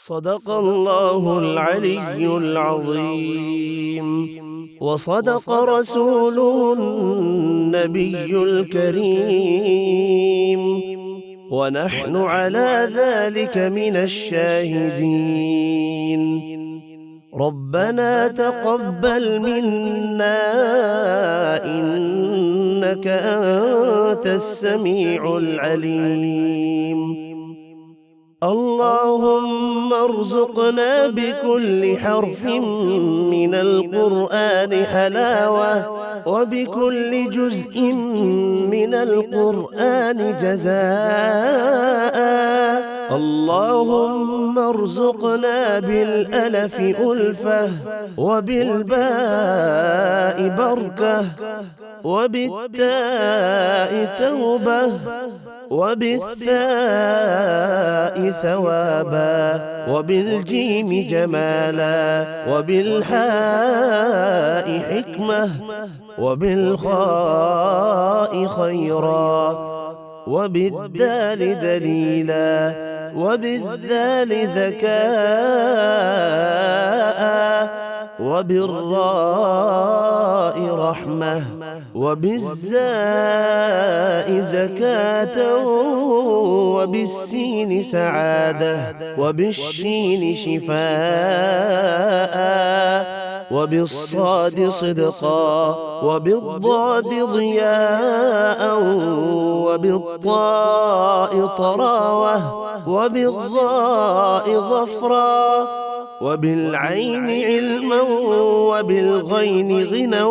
صدق الله العلي العظيم، وصدق رسوله النبي الكريم، ونحن على ذلك من الشاهدين. ربنا تقبل منا إنك أنت السميع العليم. اللهم ارزقنا بكل حرف من القرآن حلاوة، وبكل جزء من القرآن جزاء. اللهم ارزقنا بالألف ألفة، وبالباء بركة، وبالتاء توبة، وبالثاء ثوابا، وبالجيم جمالا، وبالحاء حكمة، وبالخاء خيرا، وبالدال دليلا، وبالذال ذكاء، وبالراء رحمة، وبالزاء زكاة، وبالسين سعادة، وبالشين شفاء، وبالصاد صدقا، وبالضاد ضياء، وبالطاء طراوة، وبالضاء ظفرا، وبالعين علما، وبالغين غنى،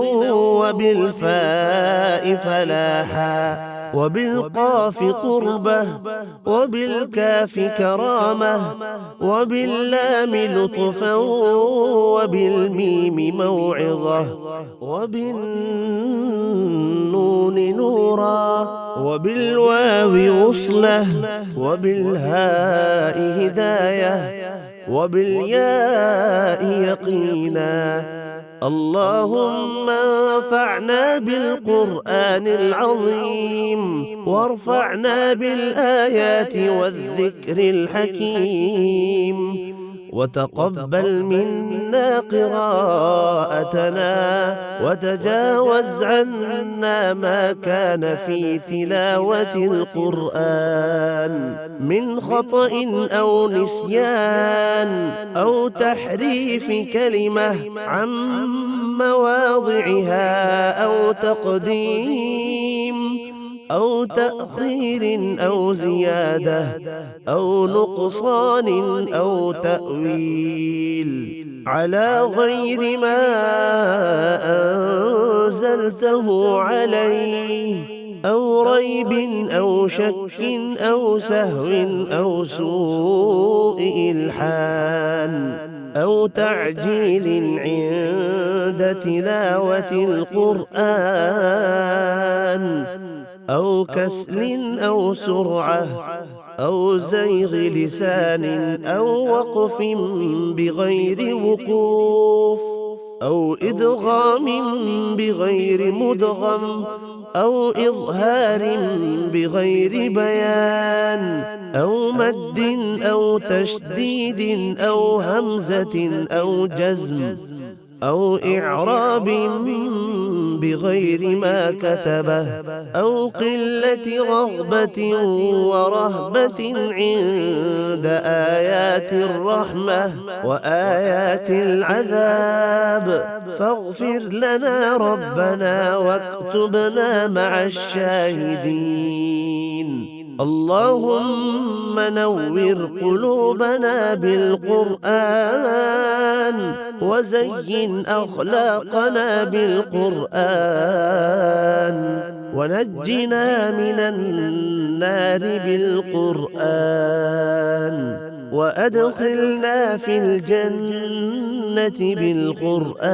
وبالفاء فلاحا، وبالقاف قربة، وبالكاف كرامة، وباللام لطفا، وبالميم موعظة، وبالنون نورا، وبالواو وصلة، وبالهاء هداية، وبالياء يقينا. اللهم انفعنا بالقرآن العظيم، وارفعنا بالآيات والذكر الحكيم، وتقبل منا قراءتنا، وتجاوز عنا ما كان في تلاوة القرآن من خطأ أو نسيان أو تحريف كلمة عن مواضعها، أو تقديم أو تأخير أو زيادة أو نقصان أو تأويل على غير ما أنزلته عليه، أو ريب أو شك أو سهو أو سوء إلحان أو تعجيل عند تلاوة القرآن، أو كسل أو سرعة أو زيغ لسان أو وقف بغير وقوف، أو إدغام بغير مدغم، أو إظهار بغير بيان، أو مد أو تشديد أو همزة أو جزم، أو إعراب بغير ما كتبه، أو قلة رغبة ورهبة عند آيات الرحمة وآيات العذاب، فاغفر لنا ربنا واكتبنا مع الشاهدين. اللهم نور قلوبنا بالقرآن، وزين أخلاقنا بالقرآن، ونجنا من النار بالقرآن، وأدخلنا في الجنة بالقرآن،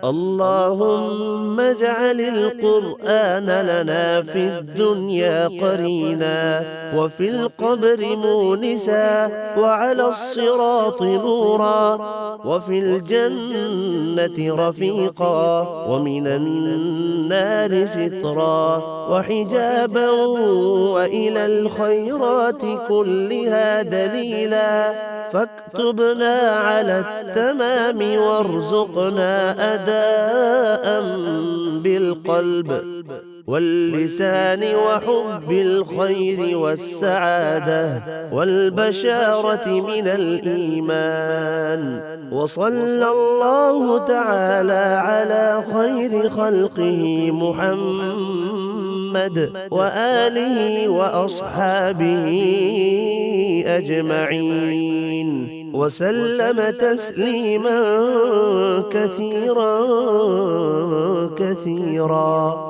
اللهم اجعل القرآن لنا في الدنيا قرينا، وفي القبر مونسا، وعلى الصراط نورا، وفي الجنة رفيقا، ومن النار سترا وحجابا، وإلى الخيرات كلها دليلا. فاكتبنا على التمام وارزقنا أداء بالقلب واللسان، وحب الخير والسعادة والبشارة من الإيمان. وصلى الله تعالى على خير خلقه محمد وآله وأصحابه أجمعين، وسلم تسليما كثيرا كثيرا.